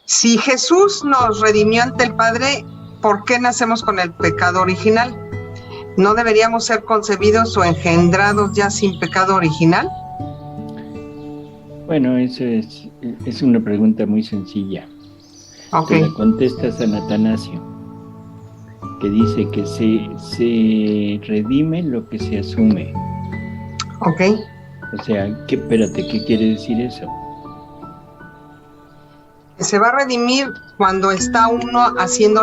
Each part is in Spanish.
Si Jesús nos redimió ante el Padre, ¿por qué nacemos con el pecado original? ¿No deberíamos ser concebidos o engendrados ya sin pecado original? Bueno, eso es una pregunta muy sencilla. Ok. Que la contesta San Atanasio, que dice que se redime lo que se asume. Ok. O sea, espérate, ¿qué quiere decir eso? Se va a redimir cuando está uno haciendo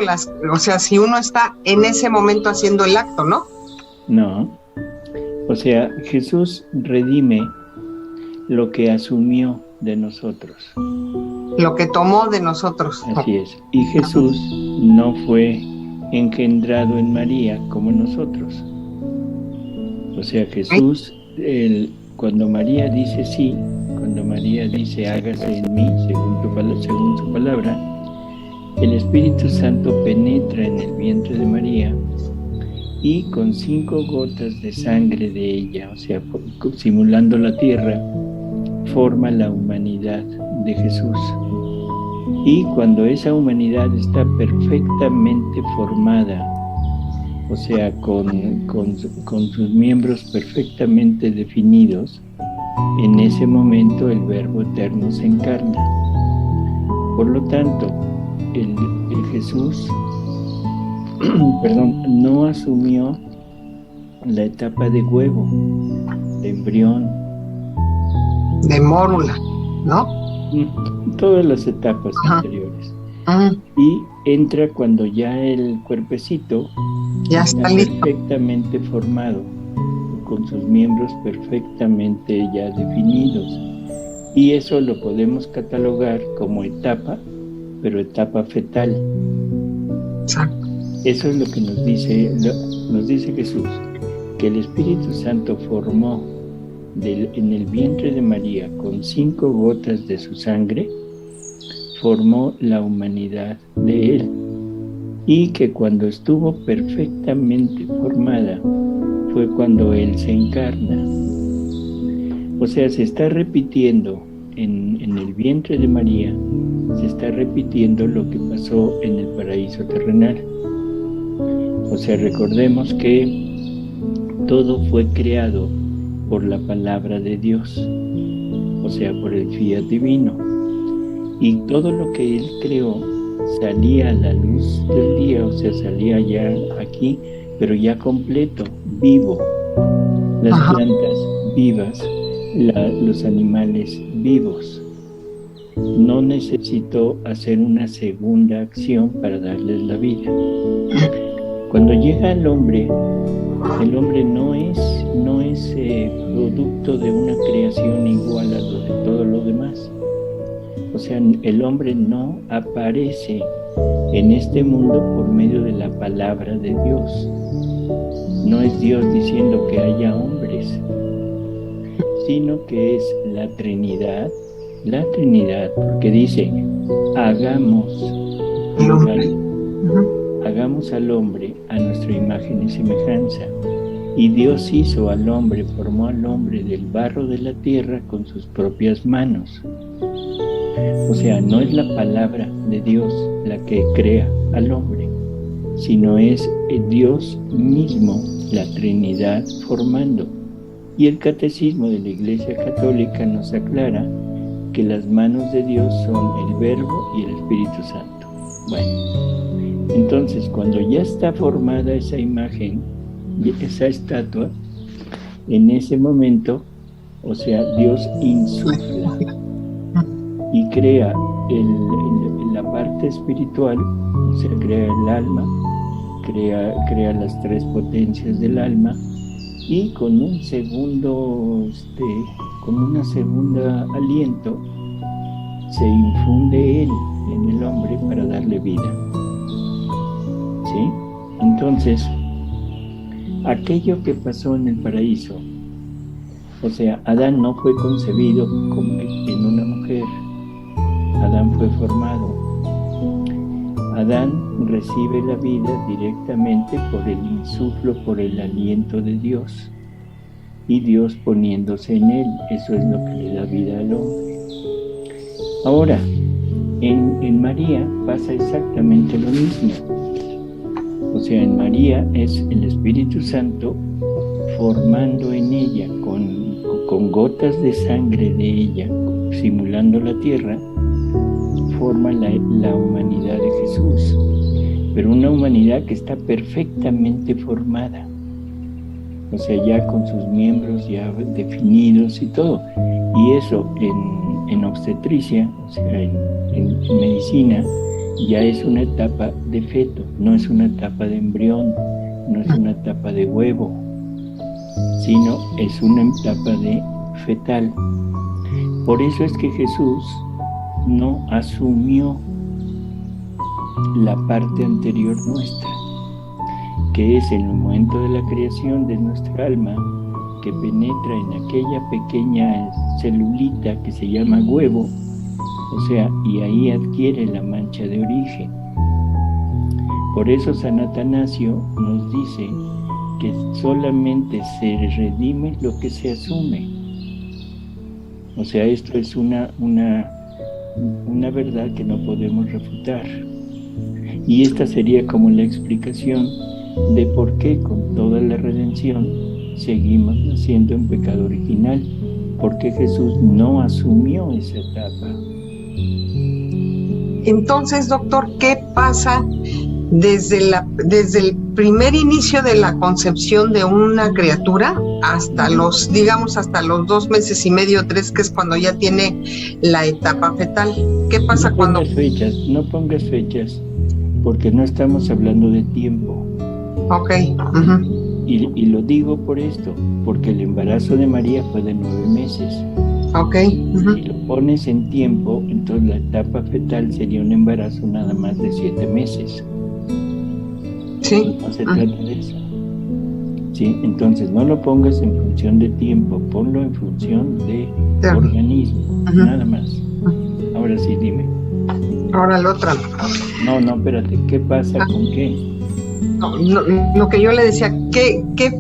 o sea, si uno está en ese momento haciendo el acto, ¿no? No. O sea, Jesús redime lo que asumió de nosotros. Lo que tomó de nosotros. Así es. Y Jesús no fue engendrado en María como nosotros. O sea, Jesús, cuando María dice sí, cuando María dice hágase en mí según su palabra, el Espíritu Santo penetra en el vientre de María y con 5 gotas de sangre de ella, o sea, simulando la tierra, forma la humanidad de Jesús. Y cuando esa humanidad está perfectamente formada, o sea, con sus miembros perfectamente definidos, en ese momento el Verbo Eterno se encarna. Por lo tanto, el Jesús no asumió la etapa de huevo, de embrión, de mórula, ¿no? Todas las etapas anteriores. Y entra cuando ya el cuerpecito ya está perfectamente formado, con sus miembros perfectamente ya definidos. Y eso lo podemos catalogar como etapa, pero etapa fetal. Exacto. Eso es lo que nos dice Jesús, que el Espíritu Santo formó en el vientre de María con 5 gotas de su sangre, formó la humanidad de él, y que cuando estuvo perfectamente formada fue cuando él se encarna. O sea, se está repitiendo en el vientre de María, se está repitiendo lo que pasó en el paraíso terrenal. O sea, recordemos que todo fue creado por la palabra de Dios, o sea, por el fiat divino. Y todo lo que él creó salía a la luz del día, o sea, salía ya aquí, pero ya completo, vivo. Las plantas vivas, los animales vivos. No necesitó hacer una segunda acción para darles la vida. Cuando llega el hombre no es producto de una creación igual a lo de todo lo demás. O sea, el hombre no aparece en este mundo por medio de la palabra de Dios. No es Dios diciendo que haya hombres, sino que es la Trinidad, porque dice, hagamos al hombre a nuestra imagen y semejanza. Y Dios hizo al hombre, formó al hombre del barro de la tierra con sus propias manos. O sea, no es la palabra de Dios la que crea al hombre, sino es Dios mismo, la Trinidad, formando. Y el Catecismo de la Iglesia Católica nos aclara que las manos de Dios son el Verbo y el Espíritu Santo. Bueno, entonces cuando ya está formada esa imagen, esa estatua, en ese momento, o sea, Dios insufla y crea la parte espiritual, o sea, crea el alma, crea las 3 potencias del alma, y con un segundo, con una segunda aliento, se infunde él en el hombre para darle vida. ¿Sí? Entonces, aquello que pasó en el paraíso, o sea, Adán no fue concebido como en una mujer, Adán fue formado. Adán recibe la vida directamente por el insuflo, por el aliento de Dios, y Dios poniéndose en él, eso es lo que le da vida al hombre. Ahora, En María pasa exactamente lo mismo. O sea, en María es el Espíritu Santo formando en ella, con gotas de sangre de ella, simulando la tierra, forma la humanidad de Jesús. Pero una humanidad que está perfectamente formada. O sea, ya con sus miembros ya definidos y todo. Y eso en obstetricia, o sea, en medicina, ya es una etapa de feto, no es una etapa de embrión, no es una etapa de huevo, sino es una etapa de fetal. Por eso es que Jesús no asumió la parte anterior nuestra, que es en el momento de la creación de nuestra alma, que penetra en aquella pequeña celulita que se llama huevo, o sea, y ahí adquiere la mancha de origen. Por eso San Atanasio nos dice que solamente se redime lo que se asume. O sea, esto es una verdad que no podemos refutar. Y esta sería como la explicación de por qué con toda la redención seguimos naciendo en pecado original, porque Jesús no asumió esa etapa. Entonces, doctor, ¿qué pasa desde el primer inicio de la concepción de una criatura hasta los 2 meses y medio, 3, que es cuando ya tiene la etapa fetal? ¿Qué pasa cuando...? No pongas fechas, porque no estamos hablando de tiempo. Ok. Y lo digo por esto, porque el embarazo de María fue de 9 meses. Ok. Si lo pones en tiempo, entonces la etapa fetal sería un embarazo nada más de 7 meses. Sí. No se trata de eso. ¿Sí? Entonces no lo pongas en función de tiempo, ponlo en función de organismo, nada más. Ahora sí, dime. Ahora la otra. No, espérate, ¿qué pasa con qué? No, lo que yo le decía,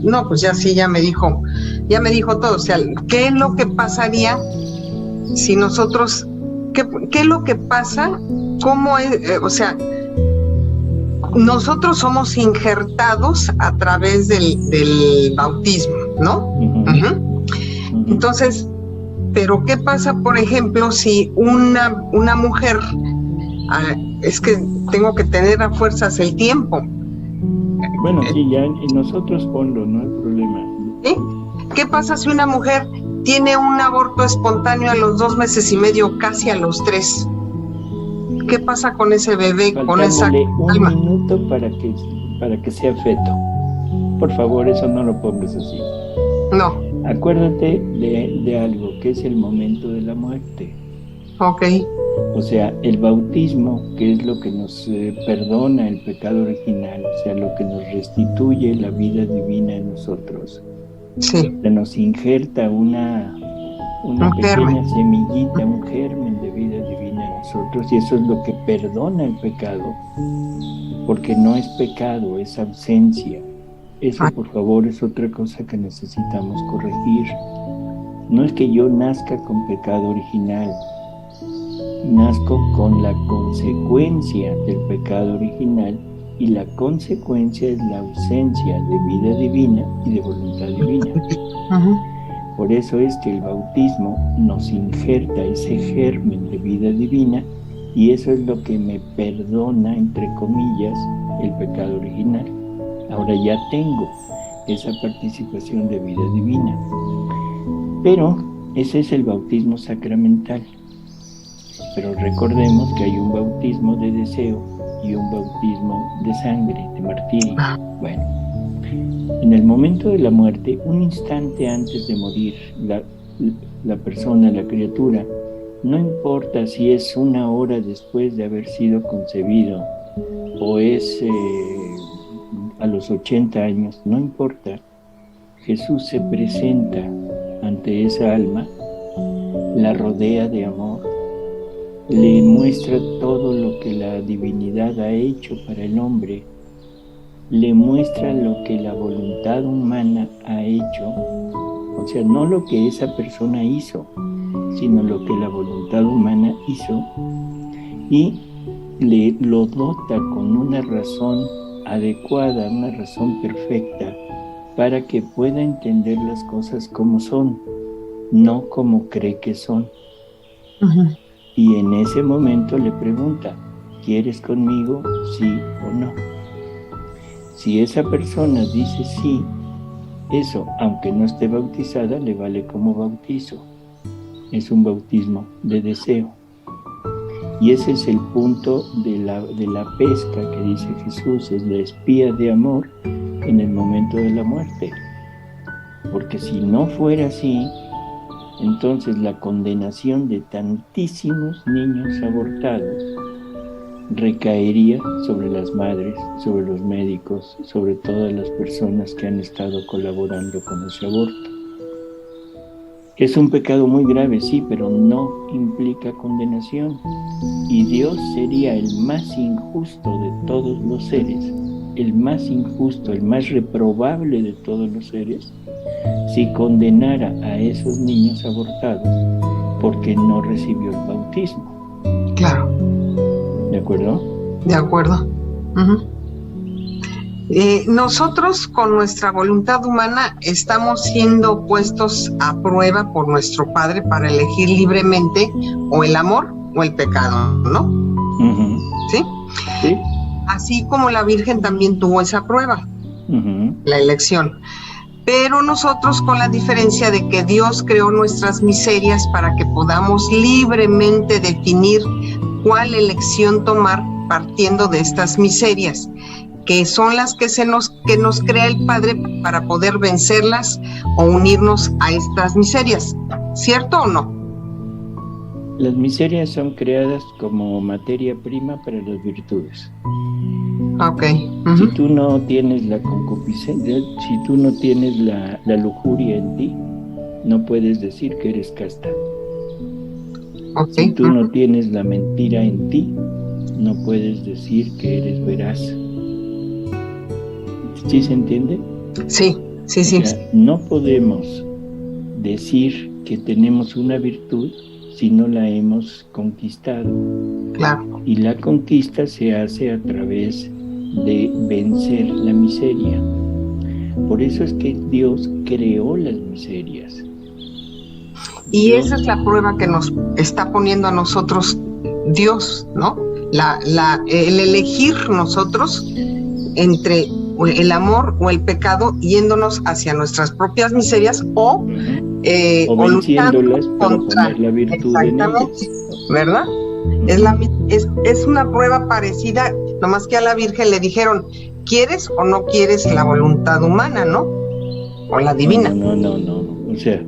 no, pues ya me dijo todo. O sea, ¿qué es lo que pasaría si nosotros, qué es lo que pasa? ¿Cómo es? O sea, nosotros somos injertados a través del bautismo, ¿no? Entonces, pero ¿qué pasa, por ejemplo, si una mujer, es que tengo que tener a fuerzas el tiempo? Bueno, sí, ya nosotros ponlo, no hay problema. ¿Sí? ¿Qué pasa si una mujer tiene un aborto espontáneo a los 2 meses y medio, casi a los 3? ¿Qué pasa con ese bebé, con esa alma? Un minuto para que sea feto. Por favor, eso no lo pongas así. No. Acuérdate de algo, que es el momento de la muerte. Ok. O sea, el bautismo, que es lo que nos perdona el pecado original, o sea, lo que nos restituye la vida divina en nosotros. Sí. Se nos injerta una pequeña semillita, un germen de vida divina en nosotros, y eso es lo que perdona el pecado, porque no es pecado, es ausencia. Eso, por favor, es otra cosa que necesitamos corregir. No es que yo nazca con pecado original, nazco con la consecuencia del pecado original, y la consecuencia es la ausencia de vida divina y de voluntad divina. Por eso es que el bautismo nos injerta ese germen de vida divina, y eso es lo que me perdona, entre comillas, el pecado original. Ahora ya tengo esa participación de vida divina. Pero ese es el bautismo sacramental. Pero recordemos que hay un bautismo de deseo y un bautismo de sangre, de martirio. Bueno, en el momento de la muerte, un instante antes de morir, la persona, la criatura, no importa si es 1 hora después de haber sido concebido o es a los 80 años, no importa. Jesús se presenta ante esa alma, la rodea de amor, le muestra todo lo que la divinidad ha hecho para el hombre, le muestra lo que la voluntad humana ha hecho, o sea, no lo que esa persona hizo, sino lo que la voluntad humana hizo, y lo dota con una razón adecuada, una razón perfecta, para que pueda entender las cosas como son, no como cree que son. Y en ese momento le pregunta, ¿quieres conmigo? Sí o no. Si esa persona dice sí, eso, aunque no esté bautizada, le vale como bautizo. Es un bautismo de deseo. Y ese es el punto de la pesca que dice Jesús, es la espía de amor en el momento de la muerte. Porque si no fuera así, entonces la condenación de tantísimos niños abortados recaería sobre las madres, sobre los médicos, sobre todas las personas que han estado colaborando con ese aborto. Es un pecado muy grave, sí, pero no implica condenación. Y Dios sería el más injusto de todos los seres, el más injusto, el más reprobable de todos los seres, si condenara a esos niños abortados porque no recibió el bautismo. Claro. ¿De acuerdo? De acuerdo. Nosotros con nuestra voluntad humana estamos siendo puestos a prueba por nuestro Padre para elegir libremente o el amor o el pecado, ¿no? ¿Sí? Sí. Así como la Virgen también tuvo esa prueba, la elección. Pero nosotros con la diferencia de que Dios creó nuestras miserias para que podamos libremente definir cuál elección tomar partiendo de estas miserias, que son las que nos crea el Padre para poder vencerlas o unirnos a estas miserias, ¿cierto o no? Las miserias son creadas como materia prima para las virtudes. Okay. Si tú no tienes la concupiscencia, si tú no tienes la lujuria en ti, no puedes decir que eres casta. Si tú no tienes la mentira en ti, no puedes decir que eres veraz. ¿Sí se entiende? Sí. O sea, no podemos decir que tenemos una virtud si no la hemos conquistado. Claro. Y la conquista se hace a través de vencer la miseria. Por eso es que Dios creó las miserias. Y esa es la prueba que nos está poniendo a nosotros Dios, ¿no? El elegir nosotros entre el amor o el pecado, yéndonos hacia nuestras propias miserias o venciéndolas para poner la virtud en ellas. ¿Verdad? Es una prueba parecida, nomás que a la Virgen le dijeron, ¿quieres o no quieres la voluntad humana, no? O la divina. No. O sea,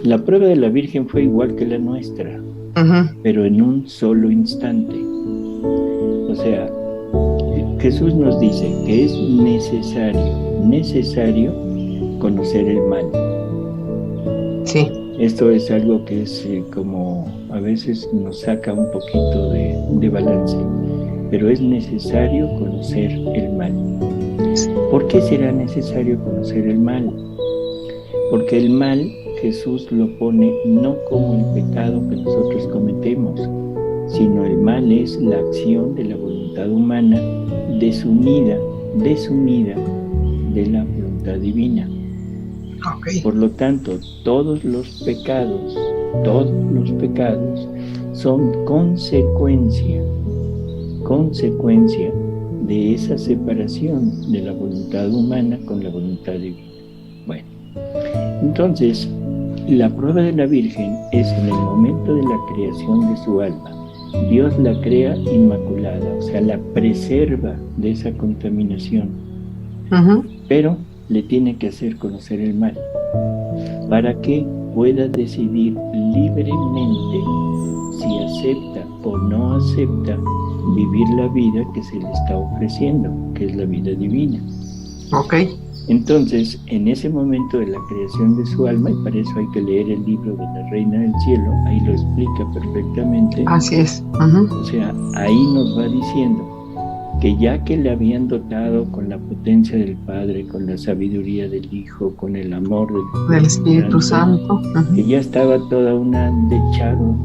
la prueba de la Virgen fue igual que la nuestra, pero en un solo instante. O sea, Jesús nos dice que es necesario conocer el mal. Sí. Esto es algo que es como a veces nos saca un poquito de balance, pero es necesario conocer el mal. ¿Por qué será necesario conocer el mal? Porque el mal Jesús lo pone no como el pecado que nosotros cometemos, sino el mal es la acción de la voluntad humana desunida de la voluntad divina. Okay. Por lo tanto, todos los pecados son consecuencia de esa separación de la voluntad humana con la voluntad divina. Bueno, entonces, la prueba de la Virgen es en el momento de la creación de su alma. Dios la crea inmaculada, o sea, la preserva de esa contaminación. Pero le tiene que hacer conocer el mal para que pueda decidir libremente si acepta o no acepta vivir la vida que se le está ofreciendo, que es la vida divina. Entonces, en ese momento de la creación de su alma, y para eso hay que leer el libro de la Reina del Cielo, ahí lo explica perfectamente. Así es. O sea, ahí nos va diciendo que ya que le habían dotado con la potencia del Padre, con la sabiduría del Hijo, con el amor del Espíritu Santo, que ya estaba toda una dechado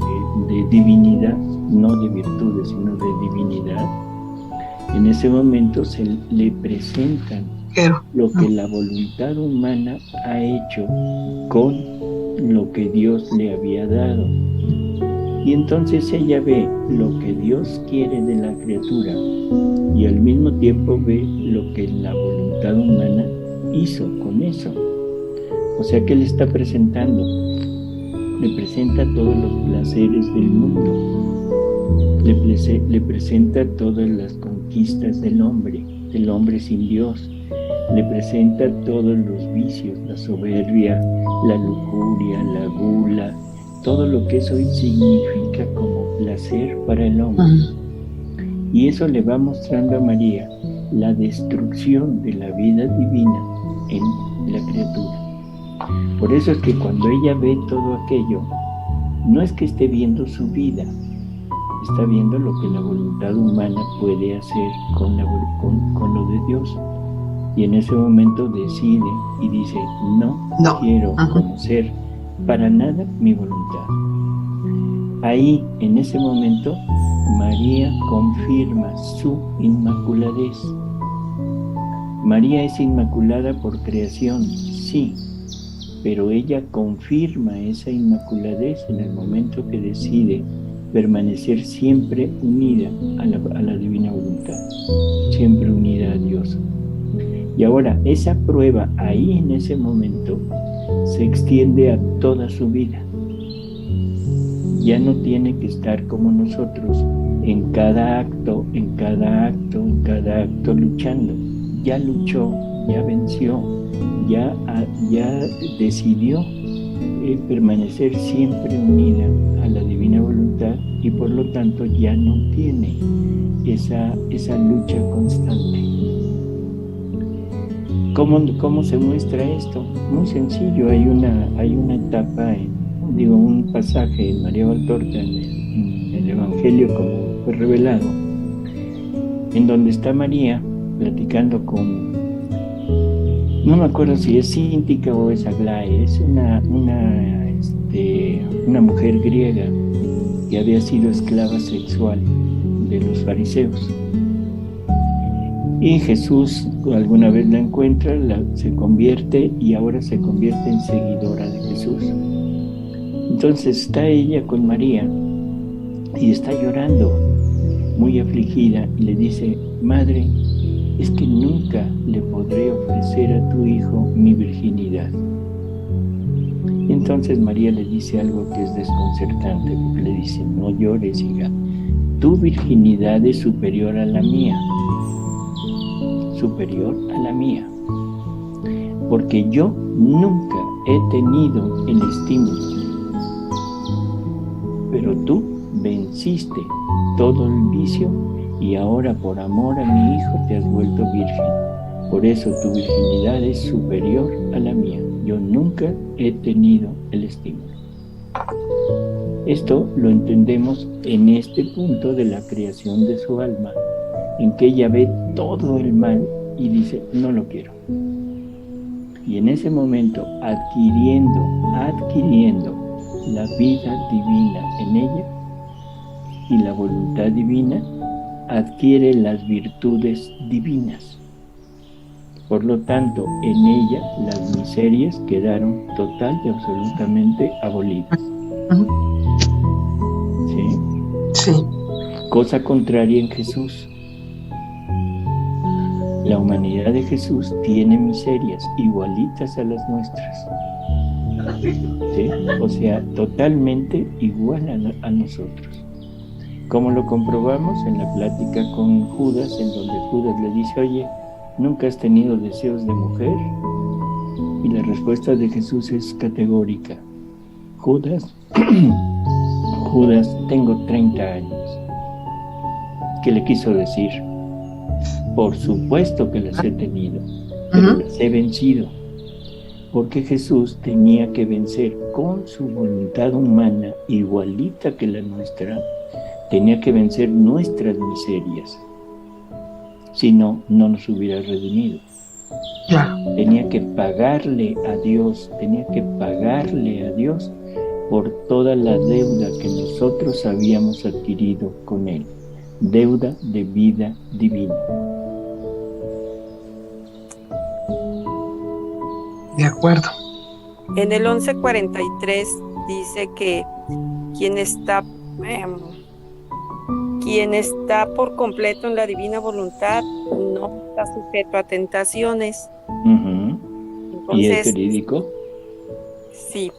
de divinidad, no de virtudes, sino de divinidad, en ese momento se le presentan lo que la voluntad humana ha hecho con lo que Dios le había dado. Y entonces ella ve lo que Dios quiere de la criatura y al mismo tiempo ve lo que la voluntad humana hizo con eso. O sea, ¿qué le está presentando? Le presenta todos los placeres del mundo. Le presenta todas las conquistas del hombre sin Dios. Le presenta todos los vicios, la soberbia, la lujuria, la gula, todo lo que eso significa como placer para el hombre. Y eso le va mostrando a María la destrucción de la vida divina en la criatura. Por eso es que cuando ella ve todo aquello, no es que esté viendo su vida, está viendo lo que la voluntad humana puede hacer con lo de Dios. Y en ese momento decide y dice, no quiero conocer para nada mi voluntad. Ahí, en ese momento, María confirma su inmaculadez. María es inmaculada por creación, sí, pero ella confirma esa inmaculadez en el momento que decide permanecer siempre unida a la divina voluntad, siempre unida a Dios. Y ahora, esa prueba ahí en ese momento se extiende a toda su vida. Ya no tiene que estar como nosotros en cada acto luchando. Ya luchó, ya venció, ya decidió permanecer siempre unida a la divina voluntad y por lo tanto ya no tiene esa lucha constante. ¿Cómo se muestra esto? Muy sencillo, hay una etapa, un pasaje en María Valtorta, en el Evangelio como fue revelado, en donde está María platicando con, no me acuerdo si es Cíntica o es Aglae, es una mujer griega que había sido esclava sexual de los fariseos. Y Jesús alguna vez la encuentra, se convierte y ahora se convierte en seguidora de Jesús. Entonces está ella con María y está llorando, muy afligida, y le dice, Madre, es que nunca le podré ofrecer a tu hijo mi virginidad. Y entonces María le dice algo que es desconcertante, porque le dice, no llores, hija, tu virginidad es superior a la mía, porque yo nunca he tenido el estímulo, pero tú venciste todo el vicio y ahora por amor a mi hijo te has vuelto virgen. Por eso tu virginidad es superior a la mía. Yo nunca he tenido el estímulo. Esto lo entendemos en este punto de la creación de su alma, en que ella ve todo el mal y dice, no lo quiero. Y en ese momento, adquiriendo la vida divina en ella y la voluntad divina, adquiere las virtudes divinas. Por lo tanto, en ella las miserias quedaron total y absolutamente abolidas. ¿Sí? Sí. Cosa contraria en Jesús. La humanidad de Jesús tiene miserias igualitas a las nuestras. ¿Sí? O sea, totalmente igual a nosotros. ¿Cómo lo comprobamos? En la plática con Judas, en donde Judas le dice, oye, ¿nunca has tenido deseos de mujer? Y la respuesta de Jesús es categórica. Judas, tengo 30 años. ¿Qué le quiso decir? Por supuesto que las he tenido, pero las he vencido. Porque Jesús tenía que vencer con su voluntad humana, igualita que la nuestra, tenía que vencer nuestras miserias. si no, no nos hubiera redimido. Claro. Tenía que pagarle a Dios por toda la deuda que nosotros habíamos adquirido con Él, deuda de vida divina. De acuerdo. En el 11:43 dice que quien está por completo en la divina voluntad no está sujeto a tentaciones. Uh-huh. Entonces, ¿y es verídico? Sí.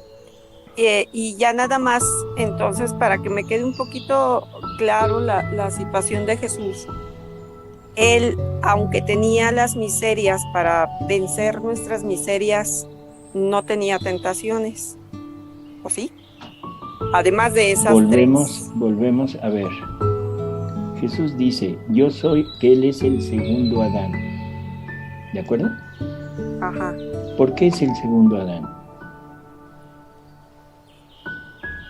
Y ya nada más, entonces, para que me quede un poquito claro la situación de Jesús, Él, aunque tenía las miserias para vencer nuestras miserias, no tenía tentaciones, ¿o sí? Además de esas Volvemos a ver. Jesús dice, yo soy, que Él es el segundo Adán. ¿De acuerdo? Ajá. ¿Por qué es el segundo Adán?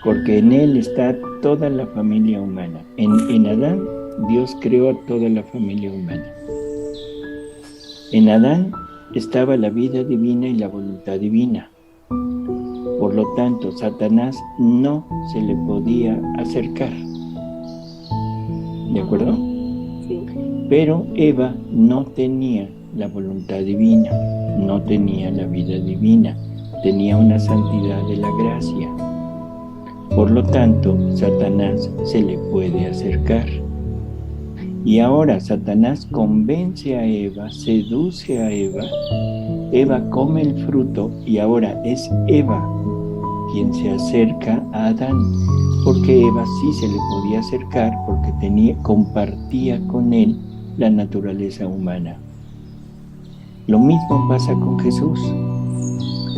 Porque en Él está toda la familia humana. En Adán, Dios creó a toda la familia humana. En Adán estaba la vida divina y la voluntad divina. Por lo tanto, Satanás no se le podía acercar. ¿De acuerdo? Sí. Pero Eva no tenía la voluntad divina, no tenía la vida divina, tenía una santidad de la gracia. Por lo tanto, Satanás se le puede acercar. Y ahora Satanás convence a Eva, seduce a Eva, Eva come el fruto y ahora es Eva quien se acerca a Adán, porque Eva sí se le podía acercar porque compartía con él la naturaleza humana. Lo mismo pasa con Jesús.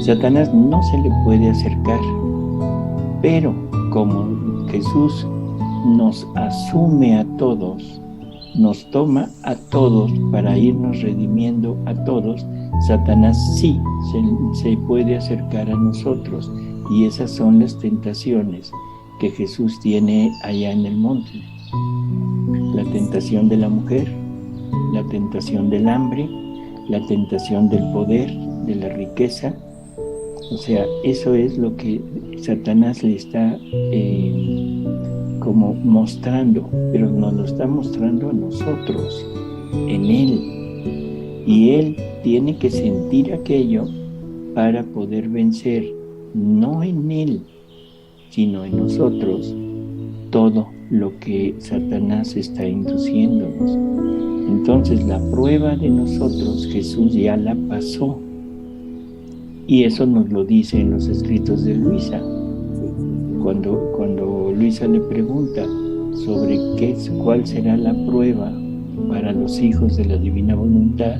Satanás no se le puede acercar, pero como Jesús nos asume a todos, nos toma a todos para irnos redimiendo a todos, Satanás sí se puede acercar a nosotros, y esas son las tentaciones que Jesús tiene allá en el monte. La tentación de la mujer, la tentación del hambre, la tentación del poder, de la riqueza. O sea, eso es lo que Satanás le está como mostrando, pero nos lo está mostrando a nosotros, en Él. Y Él tiene que sentir aquello para poder vencer, no en Él, sino en nosotros, todo lo que Satanás está induciéndonos. Entonces, la prueba de nosotros, Jesús ya la pasó. Y eso nos lo dice en los escritos de Luisa. Cuando Luisa le pregunta sobre cuál será la prueba para los hijos de la divina voluntad,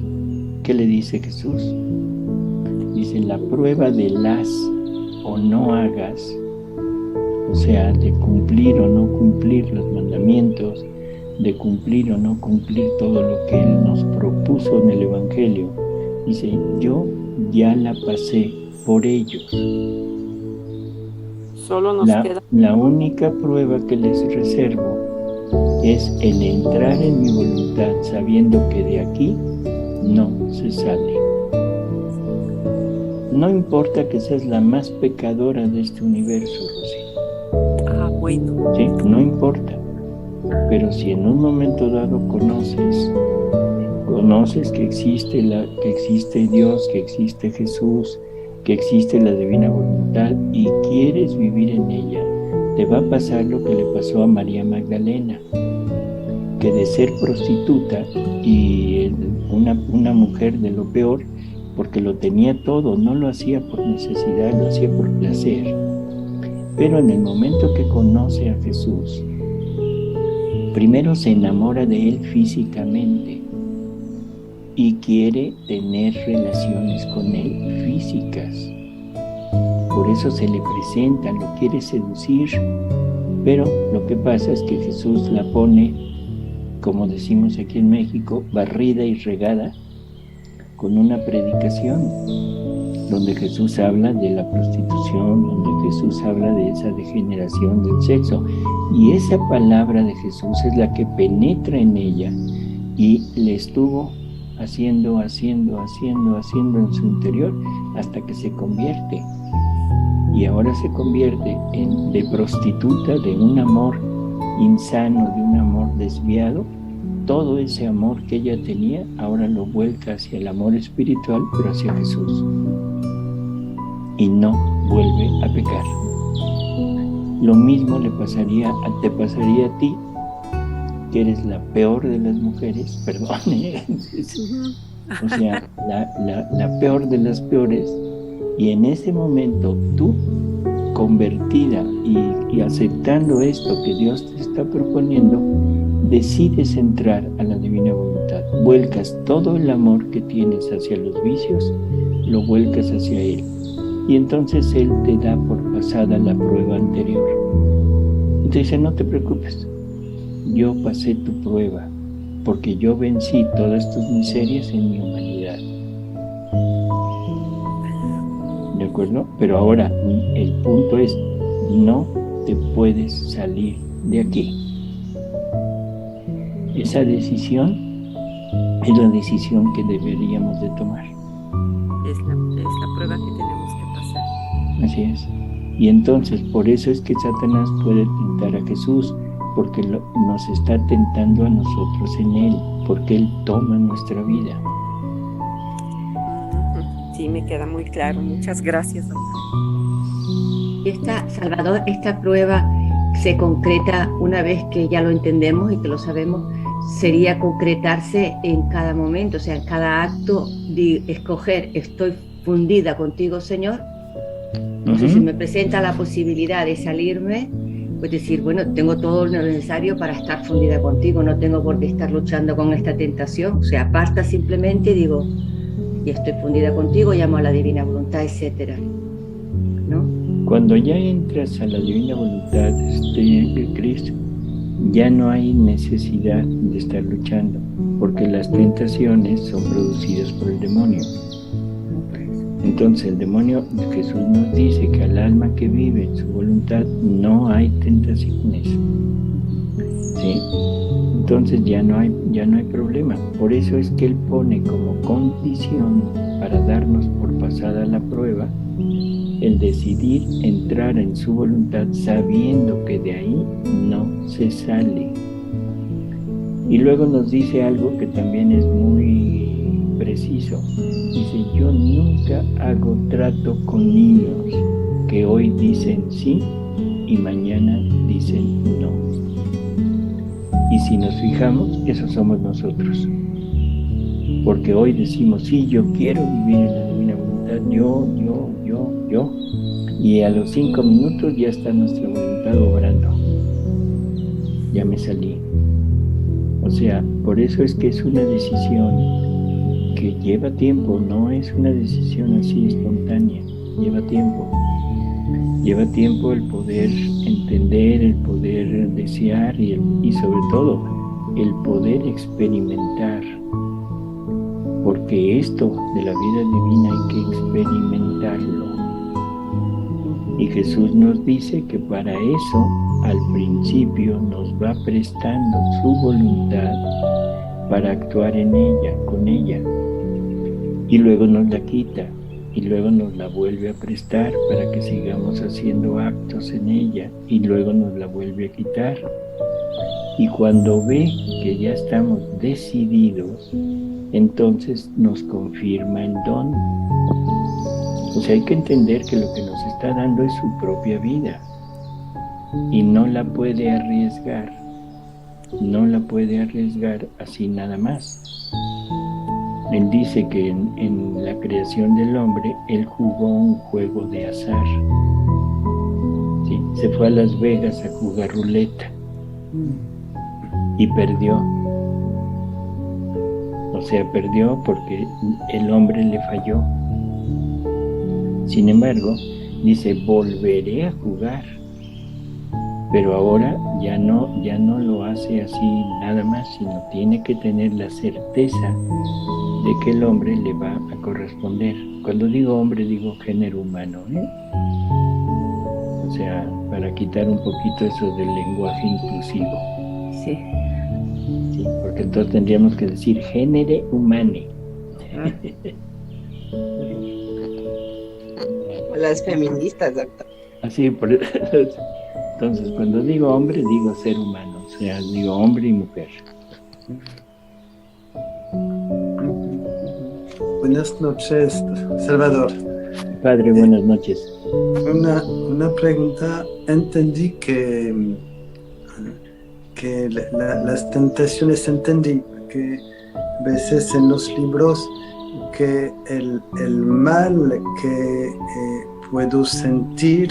¿qué le dice Jesús? Dice, la prueba de las o no hagas, o sea, de cumplir o no cumplir los mandamientos, de cumplir o no cumplir todo lo que Él nos propuso en el Evangelio. Dice, yo ya la pasé por ellos. Solo nos queda. La única prueba que les reservo es el entrar en mi voluntad sabiendo que de aquí no se sale. No importa que seas la más pecadora de este universo, Rosy. Ah, bueno. Sí, no importa. Pero si en un momento dado conoces que existe Dios, que existe Jesús, que existe la divina voluntad y quieres vivir en ella, te va a pasar lo que le pasó a María Magdalena, que de ser prostituta y una mujer de lo peor, porque lo tenía todo, no lo hacía por necesidad, lo hacía por placer. Pero en el momento que conoce a Jesús, primero se enamora de Él físicamente y quiere tener relaciones con Él físicas. Por eso se le presenta, lo quiere seducir, pero lo que pasa es que Jesús la pone, como decimos aquí en México, barrida y regada, con una predicación donde Jesús habla de la prostitución, donde Jesús habla de esa degeneración del sexo, y esa palabra de Jesús es la que penetra en ella y le estuvo haciendo en su interior hasta que se convierte. Y ahora se convierte de prostituta, de un amor insano, de un amor desviado. Todo ese amor que ella tenía, ahora lo vuelca hacia el amor espiritual, pero hacia Jesús. Y no vuelve a pecar. Lo mismo te pasaría a ti, que eres la peor de las mujeres, perdón, o sea, la peor de las peores, y en ese momento tú, convertida y aceptando esto que Dios te está proponiendo, decides entrar a la divina voluntad, vuelcas todo el amor que tienes hacia los vicios, lo vuelcas hacia Él, y entonces Él te da por pasada la prueba anterior. Y te dice, no te preocupes, yo pasé tu prueba, porque yo vencí todas tus miserias en mi humanidad. ¿De acuerdo? Pero ahora el punto es, no te puedes salir de aquí. Esa decisión es la decisión que deberíamos de tomar. Es la prueba que tenemos que pasar. Así es. Y entonces, por eso es que Satanás puede tentar a Jesús, porque nos está tentando a nosotros en Él, porque Él toma nuestra vida. Sí, me queda muy claro. Muchas gracias, doctor. Salvador, esta prueba se concreta una vez que ya lo entendemos y que lo sabemos, sería concretarse en cada momento, o sea, en cada acto, de escoger, estoy fundida contigo, Señor. Entonces, si me presenta la posibilidad de salirme, pues decir, bueno, tengo todo lo necesario para estar fundida contigo, no tengo por qué estar luchando con esta tentación, o sea, aparta simplemente y digo, y estoy fundida contigo, llamo a la divina voluntad, etcétera, ¿no? Cuando ya entras a la divina voluntad de Cristo, ya no hay necesidad de estar luchando, porque las tentaciones son producidas por el demonio. Entonces el demonio, Jesús nos dice que al alma que vive en su voluntad no hay tentaciones, ¿sí? Entonces ya no hay problema. Por eso es que Él pone como condición para darnos por pasada la prueba el decidir entrar en su voluntad sabiendo que de ahí no se sale. Y luego nos dice algo que también es muy preciso. Dice, yo nunca hago trato con niños que hoy dicen sí y mañana dicen no. Y si nos fijamos, esos somos nosotros. Porque hoy decimos, sí, yo quiero vivir en la divina voluntad, yo. Y a los 5 minutos ya está nuestra voluntad obrando. Ya me salí. O sea, por eso es que es una decisión que lleva tiempo, no es una decisión así espontánea, lleva tiempo. Lleva tiempo el poder entender, el poder desear y sobre todo el poder experimentar. Porque esto de la vida divina hay que experimentarlo. Y Jesús nos dice que para eso al principio nos va prestando su voluntad para actuar en ella, con ella. Y luego nos la quita y luego nos la vuelve a prestar para que sigamos haciendo actos en ella y luego nos la vuelve a quitar. Y cuando ve que ya estamos decididos, entonces nos confirma el don. O sea, hay que entender que lo que nos está dando es su propia vida y no la puede arriesgar así nada más. Él dice que en la creación del hombre, él jugó un juego de azar. ¿Sí? Se fue a Las Vegas a jugar ruleta y perdió. O sea, perdió porque el hombre le falló. Sin embargo, dice, volveré a jugar. Pero ahora ya no lo hace así nada más, sino tiene que tener la certeza de que el hombre le va a corresponder. Cuando digo hombre, digo género humano, ¿eh? O sea, para quitar un poquito eso del lenguaje inclusivo. Sí. Sí, porque entonces tendríamos que decir genere humane. Las feministas, doctor. Así, entonces cuando digo hombre, digo ser humano, o sea, digo hombre y mujer. Buenas noches, Salvador. Padre, buenas noches. Una pregunta. Entendí que las tentaciones, entendí que a veces en los libros que el mal que puedo sentir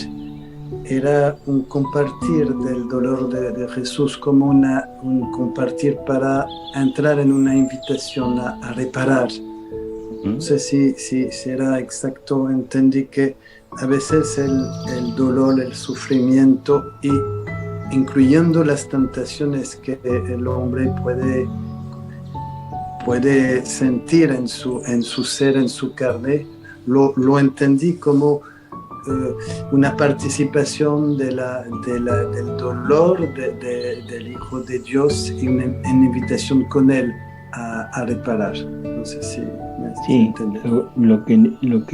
era un compartir del dolor de Jesús, como un compartir para entrar en una invitación a reparar. No sé si era exacto. Entendí que a veces el dolor, el sufrimiento, y incluyendo las tentaciones que el hombre puede sentir en su ser, en su carne, lo entendí como una participación del dolor del Hijo de Dios y una invitación con Él a reparar. No sé si me sí, lo que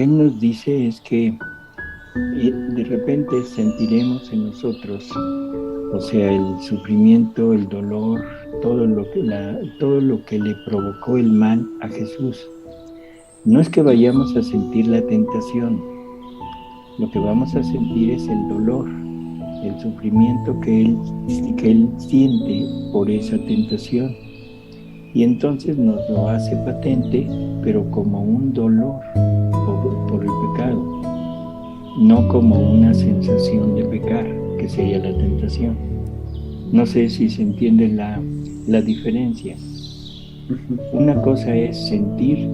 Él nos dice es que de repente sentiremos en nosotros, o sea, el sufrimiento, el dolor, todo lo que le provocó el mal a Jesús. No es que vayamos a sentir la tentación, lo que vamos a sentir es el dolor, el sufrimiento que él siente por esa tentación. Y entonces nos lo hace patente, pero como un dolor por el pecado, no como una sensación de pecar, que sería la tentación. No sé si se entiende la diferencia. Una cosa es sentir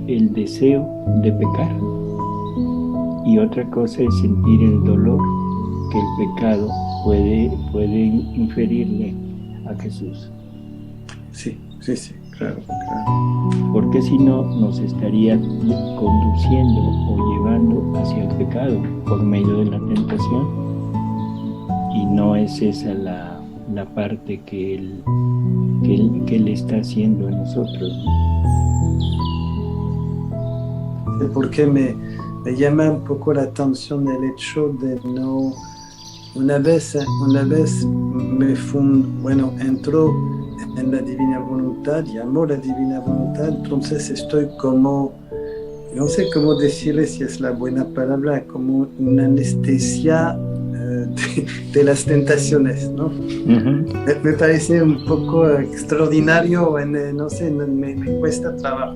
el deseo de pecar, y otra cosa es sentir el dolor que el pecado puede inferirle a Jesús. Sí, claro. Porque si no, nos estaría conduciendo o llevando hacia el pecado por medio de la tentación, y no es esa la parte que él está haciendo en nosotros. Porque me llama un poco la atención el hecho de no... Una vez entró en la divina voluntad, llamó la divina voluntad, entonces estoy como, no sé cómo decirle si es la buena palabra, como una anestesia de las tentaciones, ¿no? Uh-huh. Me parece un poco extraordinario, no sé, me cuesta trabajo.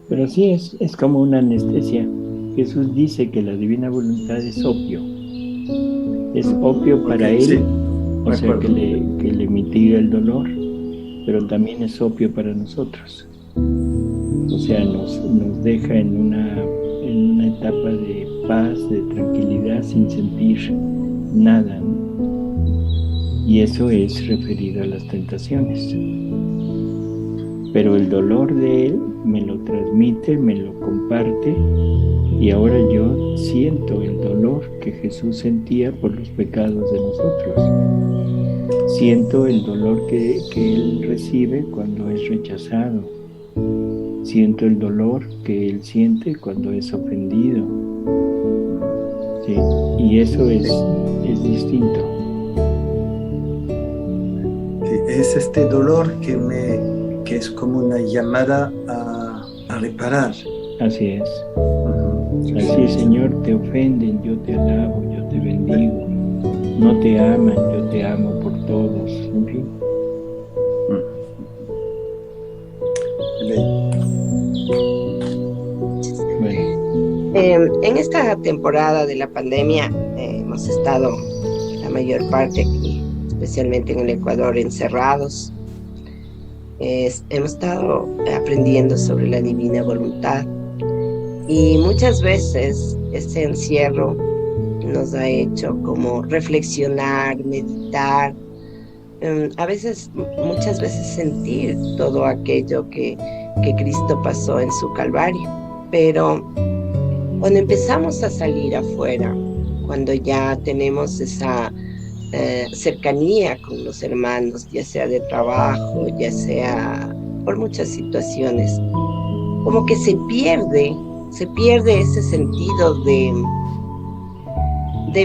Pero sí, es como una anestesia. Jesús dice que la divina voluntad es opio. Es opio para él, sí, o sea, que le mitiga el dolor, pero también es opio para nosotros. O sea, nos deja en una etapa de paz, de tranquilidad, sin sentir nada, ¿no? Y eso es referido a las tentaciones. Pero el dolor de él me lo transmite, me lo comparte, y ahora yo siento el dolor que Jesús sentía por los pecados de nosotros. Siento el dolor que él recibe cuando es rechazado. Siento el dolor que él siente cuando es ofendido. Sí, y eso es distinto. Es este dolor que es como una llamada a reparar. Así es. Así, Señor, te ofenden, yo te alabo, yo te bendigo. No te aman, yo te amo por todos. En fin. Bueno. En esta temporada de la pandemia hemos estado la mayor parte aquí, especialmente en el Ecuador, encerrados. Hemos estado aprendiendo sobre la divina voluntad, y muchas veces este encierro nos ha hecho como reflexionar, meditar, muchas veces sentir todo aquello que Cristo pasó en su Calvario. Pero cuando empezamos a salir afuera, cuando ya tenemos esa cercanía con los hermanos, ya sea de trabajo, ya sea por muchas situaciones. Como que se pierde ese sentido de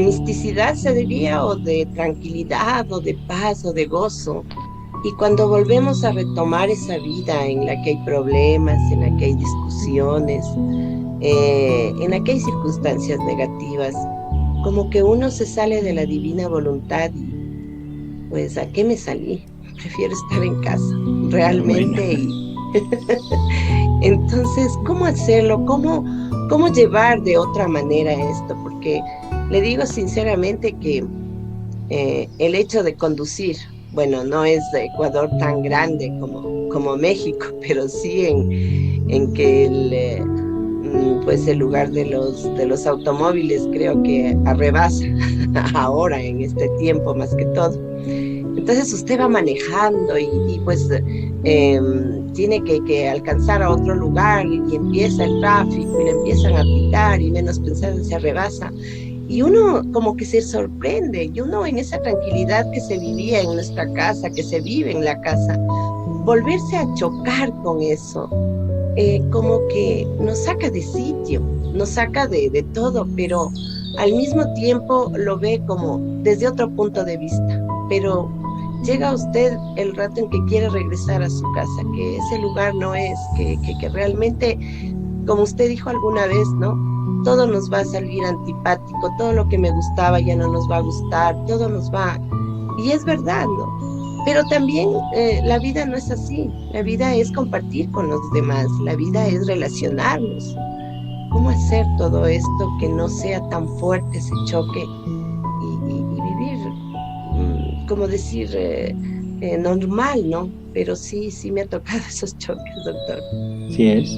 misticidad, se diría, o de tranquilidad, o de paz, o de gozo. Y cuando volvemos a retomar esa vida en la que hay problemas, en la que hay discusiones, en la que hay circunstancias negativas, como que uno se sale de la divina voluntad y pues ¿a qué me salí? Prefiero estar en casa, realmente. Bueno. Entonces, ¿cómo hacerlo? ¿Cómo llevar de otra manera esto? Porque le digo sinceramente que el hecho de conducir, bueno, no es de Ecuador tan grande como México, pero sí en que pues el lugar de los automóviles creo que arrebasa ahora en este tiempo más que todo. Entonces usted va manejando y pues tiene que alcanzar a otro lugar y empieza el tráfico y le empiezan a pitar y menos pensando se rebasa. Y uno como que se sorprende, y uno en esa tranquilidad que se vivía en nuestra casa, que se vive en la casa, volverse a chocar con eso, como que nos saca de sitio, nos saca de todo, pero al mismo tiempo lo ve como desde otro punto de vista. Pero llega usted el rato en que quiere regresar a su casa, que ese lugar no es, que realmente, como usted dijo alguna vez, ¿no? Todo nos va a salir antipático, todo lo que me gustaba ya no nos va a gustar, todo nos va... Y es verdad, ¿no? Pero también la vida no es así, la vida es compartir con los demás, la vida es relacionarnos. ¿Cómo hacer todo esto que no sea tan fuerte ese choque y vivir, como decir, normal, ¿no? Pero sí me ha tocado esos choques, doctor. Sí es.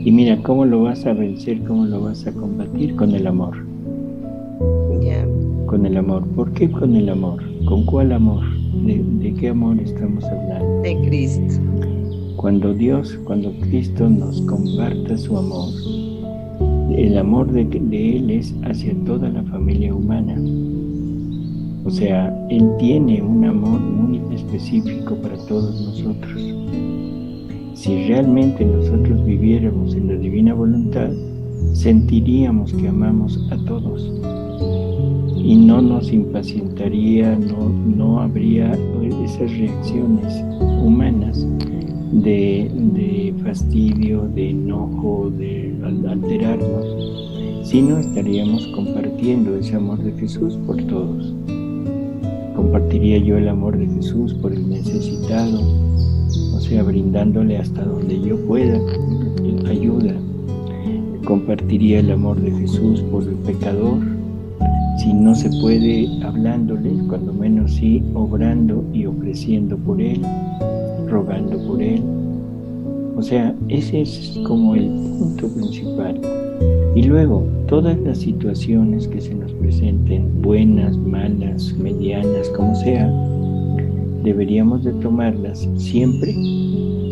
Y mira, ¿cómo lo vas a vencer? ¿Cómo lo vas a combatir? Con el amor. Ya. Con el amor. ¿Por qué con el amor? ¿Con cuál amor? ¿De qué amor estamos hablando? De Cristo. Cuando Cristo nos comparta su amor, el amor de Él es hacia toda la familia humana. O sea, Él tiene un amor muy específico para todos nosotros. Si realmente nosotros viviéramos en la divina voluntad, sentiríamos que amamos a todos y no nos impacientaría, no habría esas reacciones humanas de fastidio, de enojo, de alterarnos, sino estaríamos compartiendo ese amor de Jesús por todos. Compartiría yo el amor de Jesús por el necesitado, o sea, brindándole hasta donde yo pueda ayuda. Compartiría el amor de Jesús por el pecador, si no se puede hablándole, cuando menos sí obrando y ofreciendo por él, rogando por él. O sea, ese es como el punto principal. Y luego, todas las situaciones que se nos presenten, buenas, malas, medianas, como sea, deberíamos de tomarlas siempre,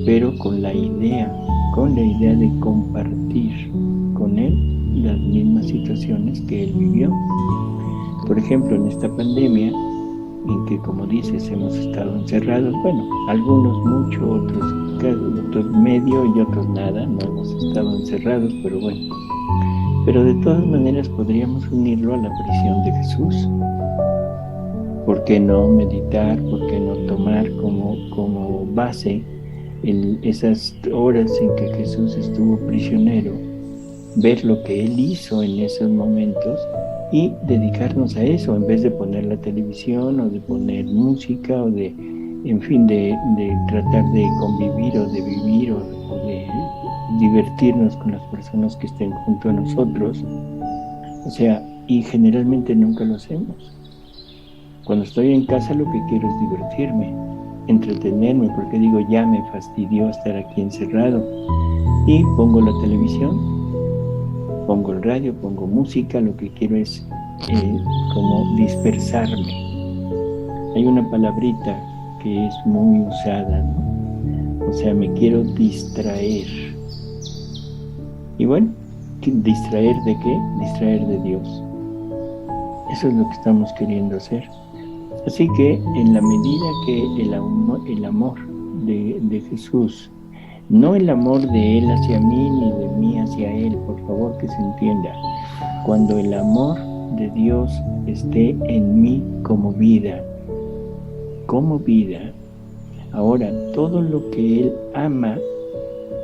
pero con la idea de compartir con él las mismas situaciones que él vivió. Por ejemplo, en esta pandemia, en que, como dices, hemos estado encerrados, bueno, algunos mucho, otros medio y otros nada, no hemos estado encerrados, pero bueno. Pero de todas maneras podríamos unirlo a la prisión de Jesús. ¿Por qué no meditar? ¿Por qué no tomar como base esas horas en que Jesús estuvo prisionero? Ver lo que Él hizo en esos momentos y dedicarnos a eso, en vez de poner la televisión o de poner música o de tratar de convivir o de vivir o de divertirnos con las personas que estén junto a nosotros. O sea, y generalmente nunca lo hacemos. Cuando estoy en casa lo que quiero es divertirme, entretenerme, porque digo, ya me fastidió estar aquí encerrado. Y pongo la televisión, pongo el radio, pongo música, lo que quiero es como dispersarme. Hay una palabrita que es muy usada, ¿no? O sea, me quiero distraer. Y bueno, ¿distraer de qué? Distraer de Dios. Eso es lo que estamos queriendo hacer. Así que en la medida que el amor de Jesús, no el amor de Él hacia mí ni de mí hacia Él, por favor que se entienda, cuando el amor de Dios esté en mí como vida, ahora todo lo que Él ama,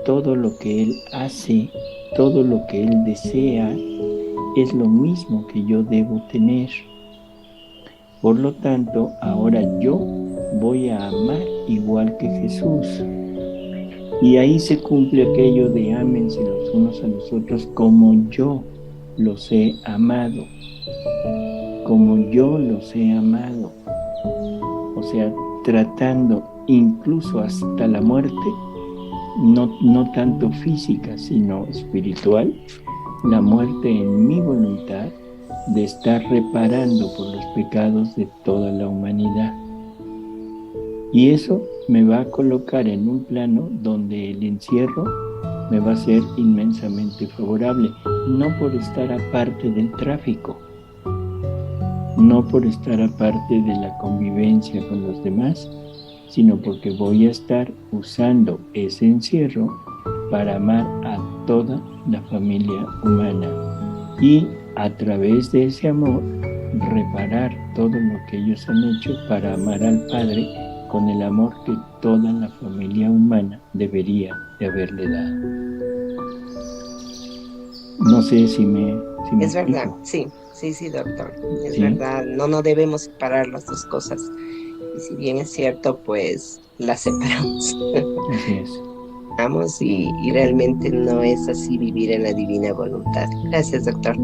todo lo que Él hace, todo lo que Él desea, es lo mismo que yo debo tener. Por lo tanto, ahora yo voy a amar igual que Jesús. Y ahí se cumple aquello de ámense los unos a los otros como yo los he amado. Como yo los he amado. O sea, tratando incluso hasta la muerte, no tanto física, sino espiritual, la muerte en mi voluntad, de estar reparando por los pecados de toda la humanidad. Y eso me va a colocar en un plano donde el encierro me va a ser inmensamente favorable, no por estar aparte del tráfico, no por estar aparte de la convivencia con los demás, sino porque voy a estar usando ese encierro para amar a toda la familia humana y a través de ese amor reparar todo lo que ellos han hecho para amar al Padre con el amor que toda la familia humana debería de haberle dado. No sé si me Es verdad, explico. sí, doctor. Es Sí. verdad, no debemos separar las dos cosas. Y si bien es cierto, pues las separamos. Así es. Vamos y realmente no es así vivir en la divina voluntad. Gracias, doctor.